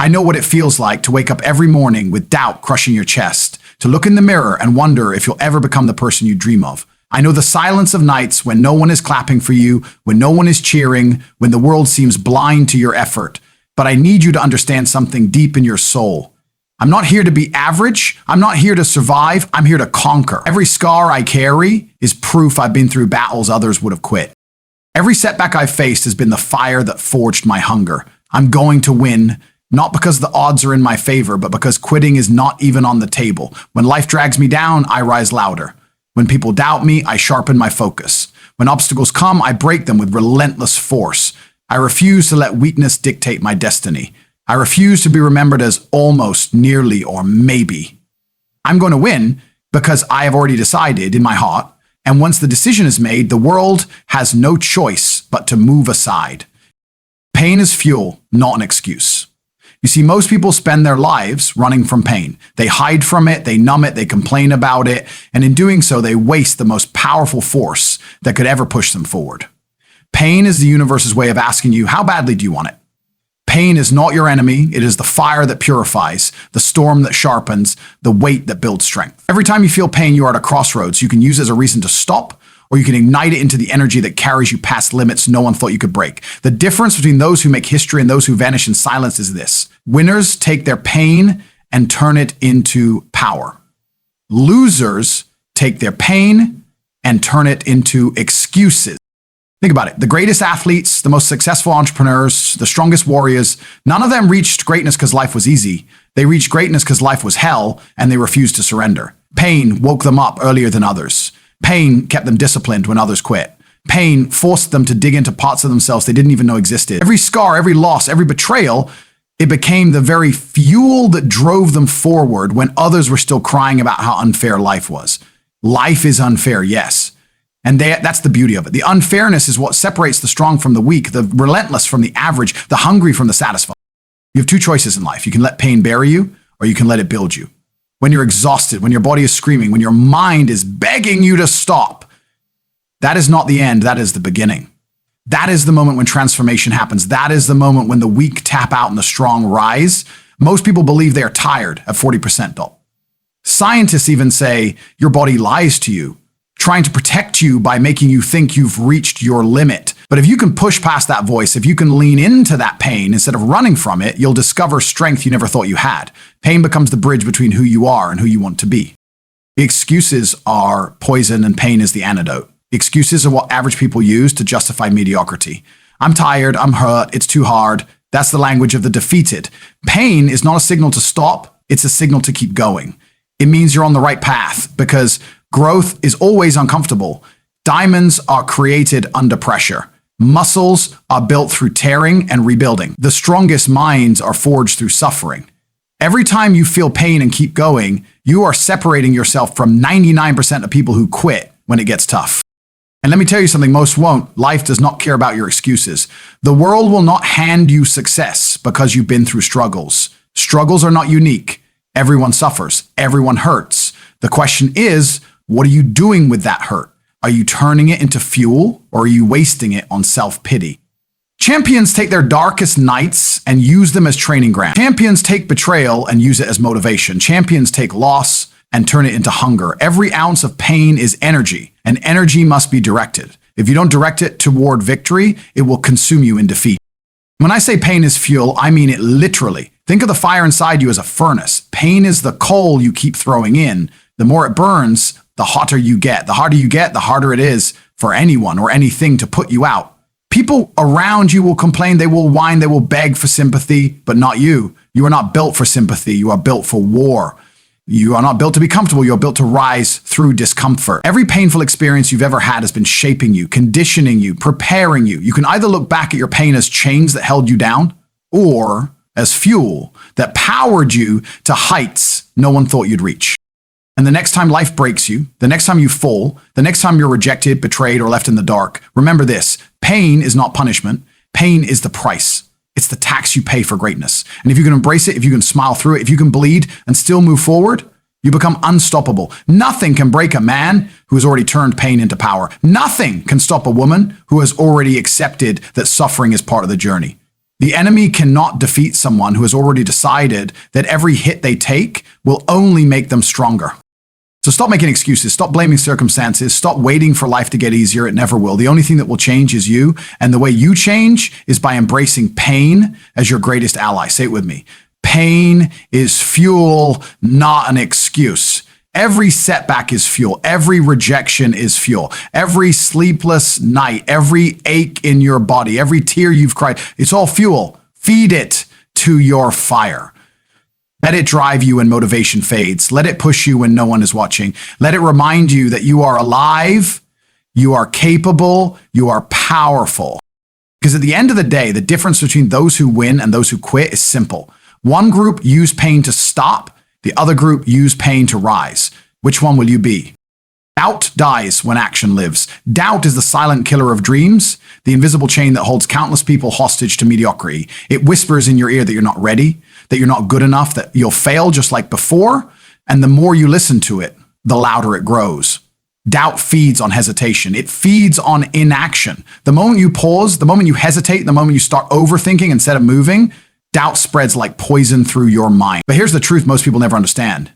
I know what it feels like to wake up every morning with doubt crushing your chest, to look in the mirror and wonder if you'll ever become the person you dream of. I know the silence of nights when no one is clapping for you, when no one is cheering, when the world seems blind to your effort. But I need you to understand something deep in your soul. I'm not here to be average. I'm not here to survive. I'm here to conquer. Every scar I carry is proof I've been through battles others would have quit. Every setback I've faced has been the fire that forged my hunger. I'm going to win, not because the odds are in my favor, but because quitting is not even on the table. When life drags me down, I rise louder. When people doubt me, I sharpen my focus. When obstacles come, I break them with relentless force. I refuse to let weakness dictate my destiny. I refuse to be remembered as almost, nearly, or maybe. I'm going to win because I have already decided in my heart, and once the decision is made, the world has no choice but to move aside. Pain is fuel, not an excuse. You see, most people spend their lives running from pain. They hide from it, they numb it, they complain about it, and in doing so, they waste the most powerful force that could ever push them forward. Pain is the universe's way of asking you, how badly do you want it? Pain is not your enemy. It is the fire that purifies, the storm that sharpens, the weight that builds strength. Every time you feel pain, you are at a crossroads. You can use it as a reason to stop, or you can ignite it into the energy that carries you past limits no one thought you could break. The difference between those who make history and those who vanish in silence is this. Winners take their pain and turn it into power. Losers take their pain and turn it into excuses. Think about it. The greatest athletes, the most successful entrepreneurs, the strongest warriors, none of them reached greatness because life was easy. They reached greatness because life was hell and they refused to surrender. Pain woke them up earlier than others. Pain kept them disciplined when others quit. Pain forced them to dig into parts of themselves they didn't even know existed. Every scar, every loss, every betrayal, it became the very fuel that drove them forward when others were still crying about how unfair life was. Life is unfair, yes. And that's the beauty of it. The unfairness is what separates the strong from the weak, the relentless from the average, the hungry from the satisfied. You have two choices in life. You can let pain bury you, or you can let it build you. When you're exhausted, when your body is screaming, when your mind is begging you to stop, that is not the end, that is the beginning. That is the moment when transformation happens. That is the moment when the weak tap out and the strong rise. Most people believe they are tired at 40%, though. Scientists even say your body lies to you, trying to protect you by making you think you've reached your limit. But if you can push past that voice, if you can lean into that pain instead of running from it, you'll discover strength you never thought you had. Pain becomes the bridge between who you are and who you want to be. The excuses are poison and pain is the antidote. Excuses are what average people use to justify mediocrity. I'm tired, I'm hurt, it's too hard. That's the language of the defeated. Pain is not a signal to stop, it's a signal to keep going. It means you're on the right path because growth is always uncomfortable. Diamonds are created under pressure. Muscles are built through tearing and rebuilding. The strongest minds are forged through suffering. Every time you feel pain and keep going, you are separating yourself from 99% of people who quit when it gets tough. And let me tell you something most won't. Life does not care about your excuses. The world will not hand you success because you've been through struggles. Struggles are not unique. Everyone suffers. Everyone hurts. The question is, what are you doing with that hurt? Are you turning it into fuel or are you wasting it on self-pity? Champions take their darkest nights and use them as training ground. Champions take betrayal and use it as motivation. Champions take loss and turn it into hunger. Every ounce of pain is energy, and energy must be directed. If you don't direct it toward victory, it will consume you in defeat. When I say pain is fuel, I mean it literally. Think of the fire inside you as a furnace. Pain is the coal you keep throwing in. The more it burns, the hotter you get. The harder you get, the harder it is for anyone or anything to put you out. People around you will complain, they will whine, they will beg for sympathy, but not you. You are not built for sympathy. You are built for war. You are not built to be comfortable. You are built to rise through discomfort. Every painful experience you've ever had has been shaping you, conditioning you, preparing you. You can either look back at your pain as chains that held you down or as fuel that powered you to heights no one thought you'd reach. And the next time life breaks you, the next time you fall, the next time you're rejected, betrayed, or left in the dark, remember this: pain is not punishment. Pain is the price. It's the tax you pay for greatness. And if you can embrace it, if you can smile through it, if you can bleed and still move forward, you become unstoppable. Nothing can break a man who has already turned pain into power. Nothing can stop a woman who has already accepted that suffering is part of the journey. The enemy cannot defeat someone who has already decided that every hit they take will only make them stronger. So stop making excuses, stop blaming circumstances, stop waiting for life to get easier. It never will. The only thing that will change is you, and the way you change is by embracing pain as your greatest ally. Say it with me. Pain is fuel, not an excuse. Every setback is fuel. Every rejection is fuel. Every sleepless night, every ache in your body, every tear you've cried, it's all fuel. Feed it to your fire. Let it drive you when motivation fades. Let it push you when no one is watching. Let it remind you that you are alive, you are capable, you are powerful. Because at the end of the day, the difference between those who win and those who quit is simple. One group use pain to stop. The other group use pain to rise. Which one will you be? Doubt dies when action lives. Doubt is the silent killer of dreams, the invisible chain that holds countless people hostage to mediocrity. It whispers in your ear that you're not ready, that you're not good enough, that you'll fail just like before, and the more you listen to it, the louder it grows. Doubt feeds on hesitation. It feeds on inaction. The moment you pause, the moment you hesitate, the moment you start overthinking instead of moving, doubt spreads like poison through your mind. But here's the truth most people never understand.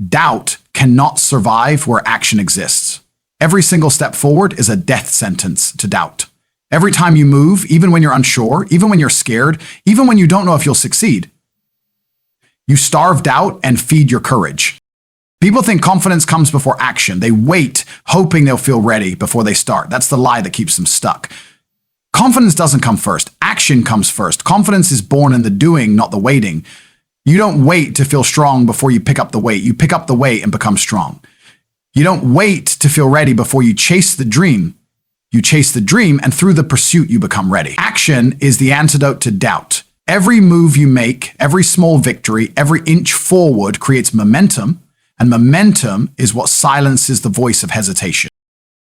Doubt cannot survive where action exists. Every single step forward is a death sentence to doubt. Every time you move, even when you're unsure, even when you're scared, even when you don't know if you'll succeed, you starve doubt and feed your courage. People think confidence comes before action. They wait, hoping they'll feel ready before they start. That's the lie that keeps them stuck. Confidence doesn't come first. Action comes first. Confidence is born in the doing, not the waiting. You don't wait to feel strong before you pick up the weight. You pick up the weight and become strong. You don't wait to feel ready before you chase the dream. You chase the dream, and through the pursuit, you become ready. Action is the antidote to doubt. Every move you make, every small victory, every inch forward creates momentum, and momentum is what silences the voice of hesitation.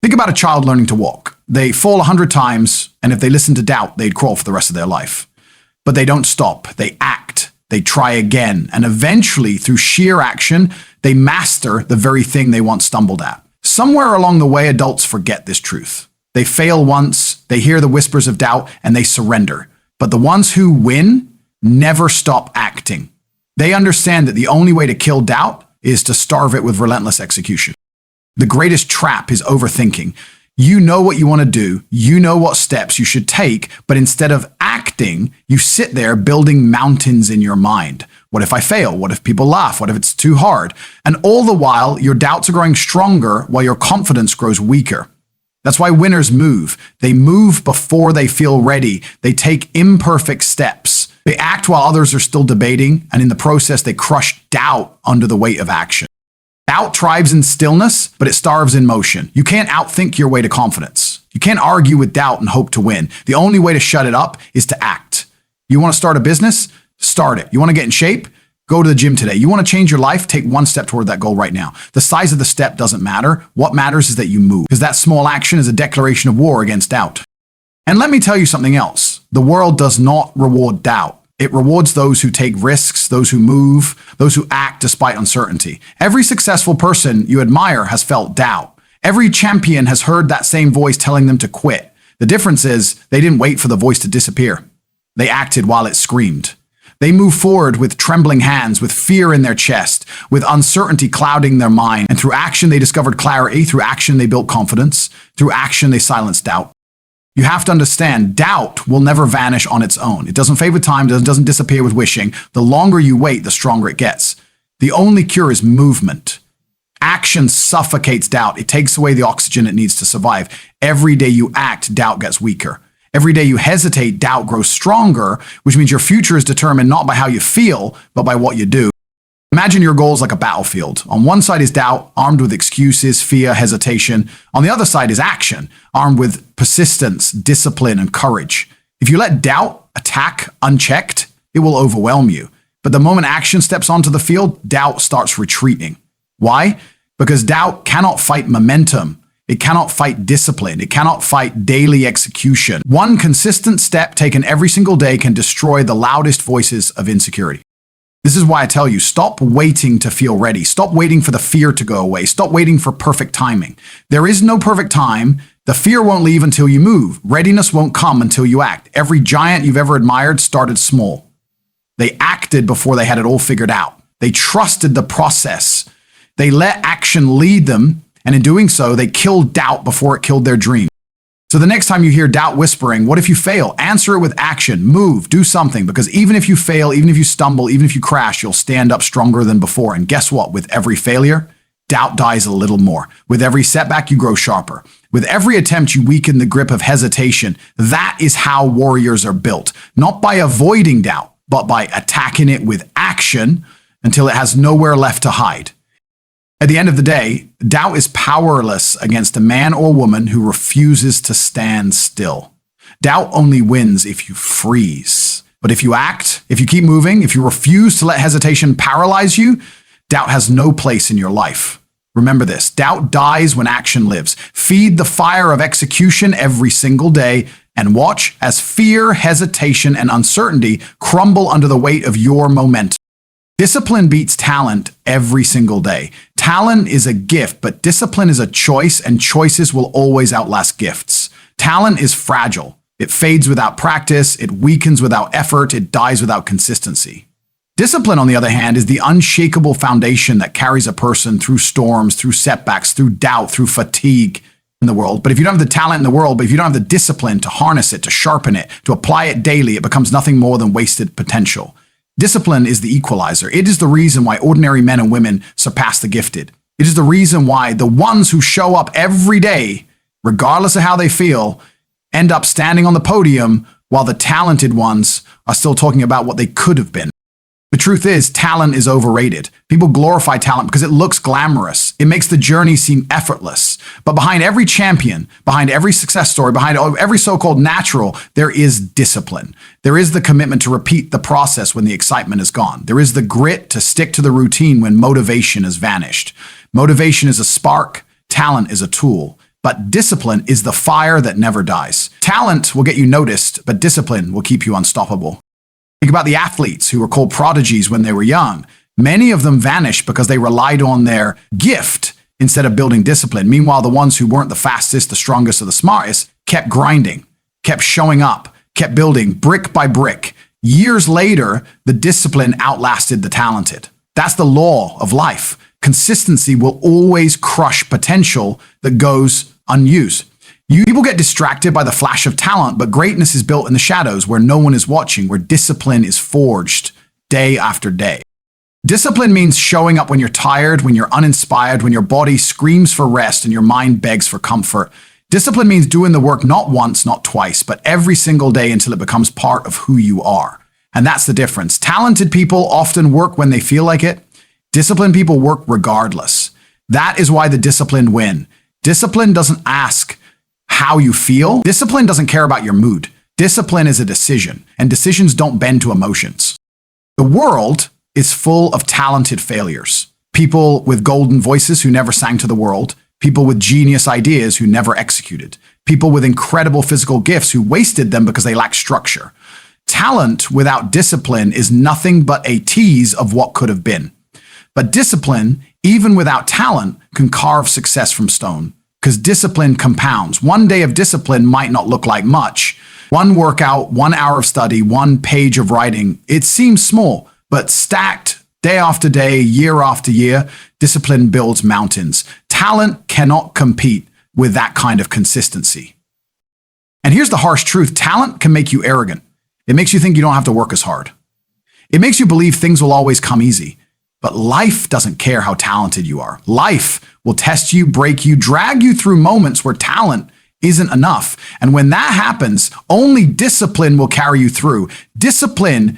Think about a child learning to walk. They fall 100 times, and if they listen to doubt, they'd crawl for the rest of their life. But they don't stop. They act. They try again. And eventually, through sheer action, they master the very thing they once stumbled at. Somewhere along the way, adults forget this truth. They fail once, they hear the whispers of doubt, and they surrender. But the ones who win never stop acting. They understand that the only way to kill doubt is to starve it with relentless execution. The greatest trap is overthinking. You know what you want to do, you know what steps you should take, but instead of acting, you sit there building mountains in your mind. What if I fail? What if people laugh? What if it's too hard? And all the while, your doubts are growing stronger while your confidence grows weaker. That's why winners move. They move before they feel ready. They take imperfect steps. They act while others are still debating, and in the process, they crush doubt under the weight of action. Doubt thrives in stillness, but it starves in motion. You can't outthink your way to confidence. You can't argue with doubt and hope to win. The only way to shut it up is to act. You want to start a business? Start it. You want to get in shape? Go to the gym today. You want to change your life? Take one step toward that goal right now. The size of the step doesn't matter. What matters is that you move, because that small action is a declaration of war against doubt. And let me tell you something else. The world does not reward doubt. It rewards those who take risks, those who move, those who act despite uncertainty. Every successful person you admire has felt doubt. Every champion has heard that same voice telling them to quit. The difference is they didn't wait for the voice to disappear. They acted while it screamed. They moved forward with trembling hands, with fear in their chest, with uncertainty clouding their mind. And through action, they discovered clarity. Through action, they built confidence. Through action, they silenced doubt. You have to understand, doubt will never vanish on its own. It doesn't fade with time, doesn't disappear with wishing. The longer you wait, the stronger it gets. The only cure is movement. Action suffocates doubt. It takes away the oxygen it needs to survive. Every day you act, doubt gets weaker. Every day you hesitate, doubt grows stronger, which means your future is determined not by how you feel, but by what you do. Imagine your goals like a battlefield. On one side is doubt, armed with excuses, fear, hesitation. On the other side is action, armed with persistence, discipline, and courage. If you let doubt attack unchecked, it will overwhelm you. But the moment action steps onto the field, doubt starts retreating. Why? Because doubt cannot fight momentum. It cannot fight discipline. It cannot fight daily execution. One consistent step taken every single day can destroy the loudest voices of insecurity. This is why I tell you, stop waiting to feel ready. Stop waiting for the fear to go away. Stop waiting for perfect timing. There is no perfect time. The fear won't leave until you move. Readiness won't come until you act. Every giant you've ever admired started small. They acted before they had it all figured out. They trusted the process. They let action lead them, and in doing so, they killed doubt before it killed their dream. So the next time you hear doubt whispering, what if you fail? Answer it with action. Move, do something, because even if you fail, even if you stumble, even if you crash, you'll stand up stronger than before. And guess what? With every failure, doubt dies a little more. With every setback, you grow sharper. With every attempt, you weaken the grip of hesitation. That is how warriors are built. Not by avoiding doubt, but by attacking it with action until it has nowhere left to hide. At the end of the day, doubt is powerless against a man or woman who refuses to stand still. Doubt only wins if you freeze. But if you act, if you keep moving, if you refuse to let hesitation paralyze you, doubt has no place in your life. Remember this, doubt dies when action lives. Feed the fire of execution every single day and watch as fear, hesitation, and uncertainty crumble under the weight of your momentum. Discipline beats talent every single day. Talent is a gift, but discipline is a choice, and choices will always outlast gifts. Talent is fragile. It fades without practice, it weakens without effort, it dies without consistency. Discipline, on the other hand, is the unshakable foundation that carries a person through storms, through setbacks, through doubt, through fatigue in the world. But if you don't have the talent in the world, but if you don't have the discipline to harness it, to sharpen it, to apply it daily, it becomes nothing more than wasted potential. Discipline is the equalizer. It is the reason why ordinary men and women surpass the gifted. It is the reason why the ones who show up every day, regardless of how they feel, end up standing on the podium while the talented ones are still talking about what they could have been. The truth is, talent is overrated. People glorify talent because it looks glamorous. It makes the journey seem effortless. But behind every champion, behind every success story, behind every so-called natural, there is discipline. There is the commitment to repeat the process when the excitement is gone. There is the grit to stick to the routine when motivation has vanished. Motivation is a spark. Talent is a tool. But discipline is the fire that never dies. Talent will get you noticed, but discipline will keep you unstoppable. Think about the athletes who were called prodigies when they were young. Many of them vanished because they relied on their gift instead of building discipline. Meanwhile, the ones who weren't the fastest, the strongest, or the smartest kept grinding, kept showing up, kept building brick by brick. Years later, the discipline outlasted the talented. That's the law of life. Consistency will always crush potential that goes unused. People get distracted by the flash of talent, but greatness is built in the shadows where no one is watching, where discipline is forged day after day. Discipline means showing up when you're tired, when you're uninspired, when your body screams for rest and your mind begs for comfort. Discipline means doing the work not once, not twice, but every single day until it becomes part of who you are. And that's the difference. Talented people often work when they feel like it. Disciplined people work regardless. That is why the disciplined win. Discipline doesn't ask how you feel. Discipline doesn't care about your mood. Discipline is a decision, and decisions don't bend to emotions. The world is full of talented failures. People with golden voices who never sang to the world. People with genius ideas who never executed. People with incredible physical gifts who wasted them because they lacked structure. Talent without discipline is nothing but a tease of what could have been. But discipline, even without talent, can carve success from stone. Because discipline compounds. One day of discipline might not look like much. One workout, 1 hour of study, 1 page of writing. It seems small, but stacked day after day, year after year, discipline builds mountains. Talent cannot compete with that kind of consistency. And here's the harsh truth. Talent can make you arrogant. It makes you think you don't have to work as hard. It makes you believe things will always come easy. But life doesn't care how talented you are. Life will test you, break you, drag you through moments where talent isn't enough. And when that happens, only discipline will carry you through. Discipline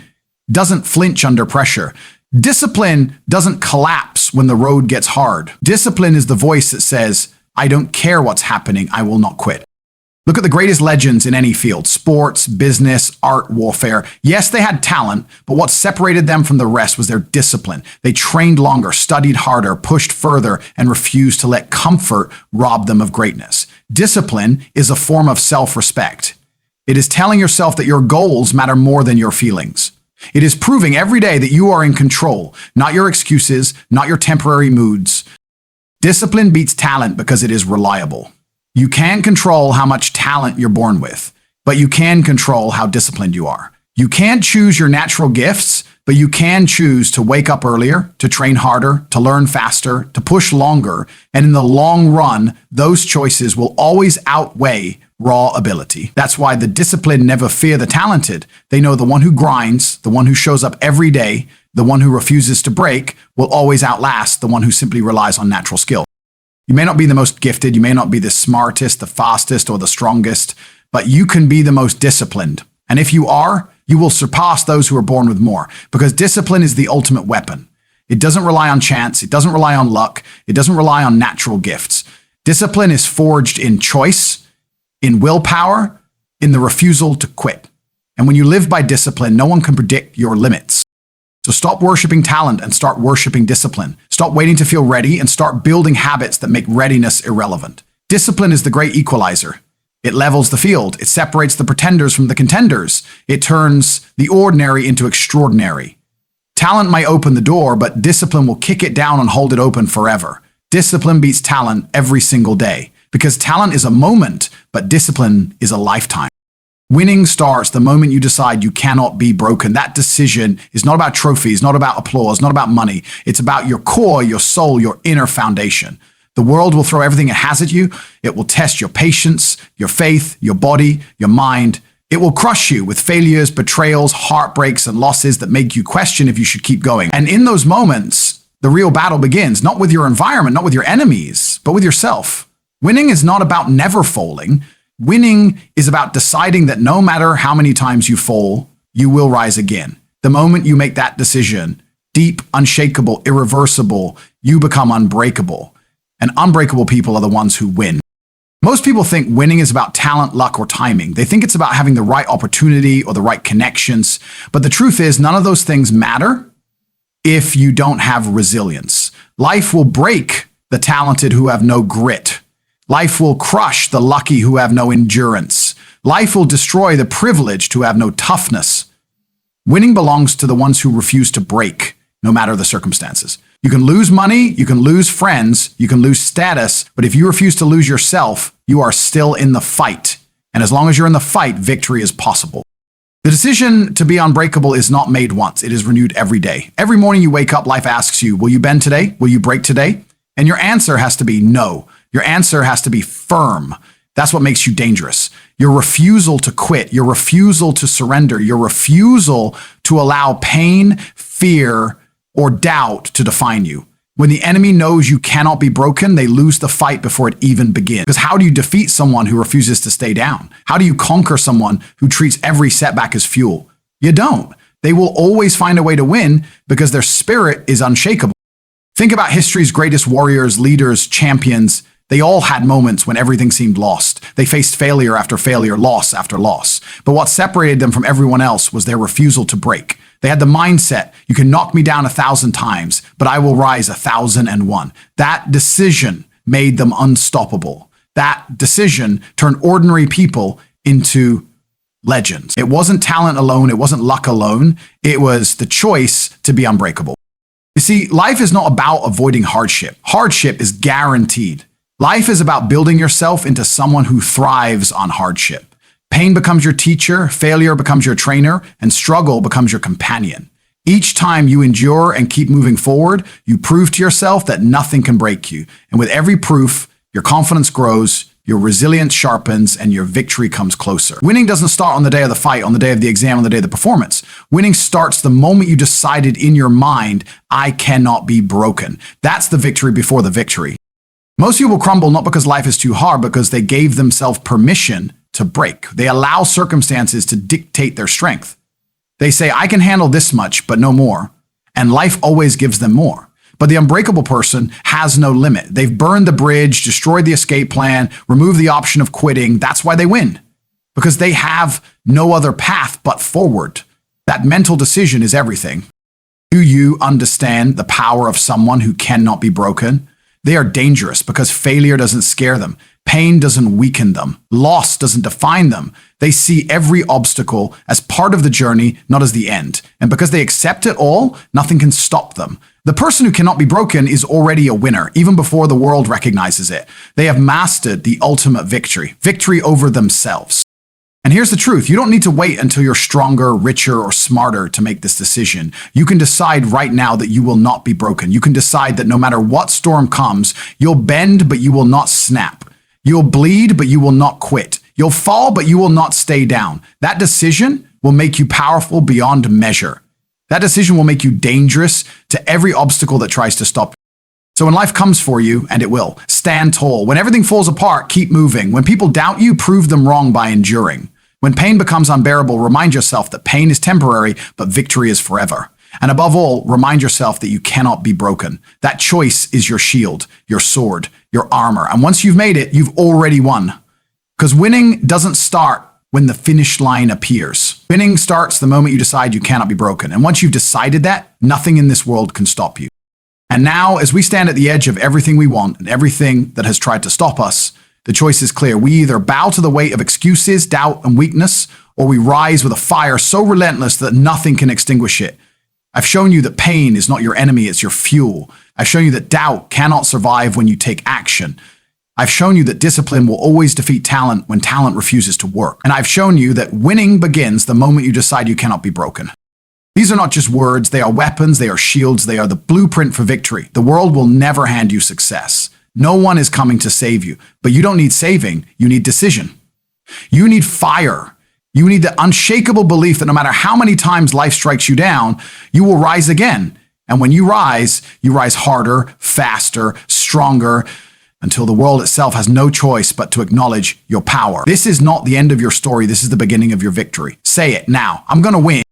doesn't flinch under pressure. Discipline doesn't collapse when the road gets hard. Discipline is the voice that says, I don't care what's happening, I will not quit. Look at the greatest legends in any field, sports, business, art, warfare. Yes, they had talent, but what separated them from the rest was their discipline. They trained longer, studied harder, pushed further, and refused to let comfort rob them of greatness. Discipline is a form of self-respect. It is telling yourself that your goals matter more than your feelings. It is proving every day that you are in control, not your excuses, not your temporary moods. Discipline beats talent because it is reliable. You can't control how much talent you're born with, but you can control how disciplined you are. You can't choose your natural gifts, but you can choose to wake up earlier, to train harder, to learn faster, to push longer. And in the long run, those choices will always outweigh raw ability. That's why the disciplined never fear the talented. They know the one who grinds, the one who shows up every day, the one who refuses to break will always outlast the one who simply relies on natural skill. You may not be the most gifted, you may not be the smartest, the fastest, or the strongest, but you can be the most disciplined. And if you are, you will surpass those who are born with more, because discipline is the ultimate weapon. It doesn't rely on chance, it doesn't rely on luck, it doesn't rely on natural gifts. Discipline is forged in choice, in willpower, in the refusal to quit. And when you live by discipline, no one can predict your limits. So stop worshiping talent and start worshiping discipline. Stop waiting to feel ready and start building habits that make readiness irrelevant. Discipline is the great equalizer. It levels the field. It separates the pretenders from the contenders. It turns the ordinary into extraordinary. Talent might open the door, but discipline will kick it down and hold it open forever. Discipline beats talent every single day, because talent is a moment, but discipline is a lifetime. Winning starts the moment you decide you cannot be broken. That decision is not about trophies, not about applause, not about money. It's about your core, your soul, your inner foundation. The world will throw everything it has at you. It will test your patience, your faith, your body, your mind. It will crush you with failures, betrayals, heartbreaks, and losses that make you question if you should keep going. And in those moments, the real battle begins, not with your environment, not with your enemies, but with yourself. Winning is not about never falling. Winning is about deciding that no matter how many times you fall, you will rise again. The moment you make that decision, deep, unshakable, irreversible, you become unbreakable. And unbreakable people are the ones who win. Most people think winning is about talent, luck, or timing. They think it's about having the right opportunity or the right connections. But the truth is, none of those things matter if you don't have resilience. Life will break the talented who have no grit. Life will crush the lucky who have no endurance. Life will destroy the privileged who have no toughness. Winning belongs to the ones who refuse to break, no matter the circumstances. You can lose money, you can lose friends, you can lose status, but if you refuse to lose yourself, you are still in the fight. And as long as you're in the fight, victory is possible. The decision to be unbreakable is not made once. It is renewed every day. Every morning you wake up, life asks you, will you bend today? Will you break today? And your answer has to be no. Your answer has to be firm. That's what makes you dangerous. Your refusal to quit, your refusal to surrender, your refusal to allow pain, fear, or doubt to define you. When the enemy knows you cannot be broken, they lose the fight before it even begins. Because how do you defeat someone who refuses to stay down? How do you conquer someone who treats every setback as fuel? You don't. They will always find a way to win because their spirit is unshakable. Think about history's greatest warriors, leaders, champions. They all had moments when everything seemed lost. They faced failure after failure, loss after loss. But what separated them from everyone else was their refusal to break. They had the mindset, you can knock me down 1,000 times, but I will rise 1,001. That decision made them unstoppable. That decision turned ordinary people into legends. It wasn't talent alone, it wasn't luck alone, it was the choice to be unbreakable. You see, life is not about avoiding hardship. Hardship is guaranteed. Life is about building yourself into someone who thrives on hardship. Pain becomes your teacher, failure becomes your trainer, and struggle becomes your companion. Each time you endure and keep moving forward, you prove to yourself that nothing can break you. And with every proof, your confidence grows, your resilience sharpens, and your victory comes closer. Winning doesn't start on the day of the fight, on the day of the exam, on the day of the performance. Winning starts the moment you decided in your mind, I cannot be broken. That's the victory before the victory. Most people crumble not because life is too hard, because they gave themselves permission to break. They allow circumstances to dictate their strength. They say, I can handle this much, but no more. And life always gives them more. But the unbreakable person has no limit. They've burned the bridge, destroyed the escape plan, removed the option of quitting. That's why they win. Because they have no other path but forward. That mental decision is everything. Do you understand the power of someone who cannot be broken? They are dangerous because failure doesn't scare them. Pain doesn't weaken them. Loss doesn't define them. They see every obstacle as part of the journey, not as the end. And because they accept it all, nothing can stop them. The person who cannot be broken is already a winner, even before the world recognizes it. They have mastered the ultimate victory, victory over themselves. And here's the truth. You don't need to wait until you're stronger, richer, or smarter to make this decision. You can decide right now that you will not be broken. You can decide that no matter what storm comes, you'll bend, but you will not snap. You'll bleed, but you will not quit. You'll fall, but you will not stay down. That decision will make you powerful beyond measure. That decision will make you dangerous to every obstacle that tries to stop you. So when life comes for you, and it will, stand tall. When everything falls apart, keep moving. When people doubt you, prove them wrong by enduring. When pain becomes unbearable, remind yourself that pain is temporary, but victory is forever. And above all, remind yourself that you cannot be broken. That choice is your shield, your sword, your armor. And once you've made it, you've already won. Because winning doesn't start when the finish line appears. Winning starts the moment you decide you cannot be broken. And once you've decided that, nothing in this world can stop you. And now, as we stand at the edge of everything we want and everything that has tried to stop us, the choice is clear. We either bow to the weight of excuses, doubt, and weakness, or we rise with a fire so relentless that nothing can extinguish it. I've shown you that pain is not your enemy, it's your fuel. I've shown you that doubt cannot survive when you take action. I've shown you that discipline will always defeat talent when talent refuses to work. And I've shown you that winning begins the moment you decide you cannot be broken. These are not just words, they are weapons, they are shields, they are the blueprint for victory. The world will never hand you success. No one is coming to save you, but you don't need saving, you need decision. You need fire. You need the unshakable belief that no matter how many times life strikes you down, you will rise again. And when you rise harder, faster, stronger, until the world itself has no choice but to acknowledge your power. This is not the end of your story, this is the beginning of your victory. Say it now. I'm going to win.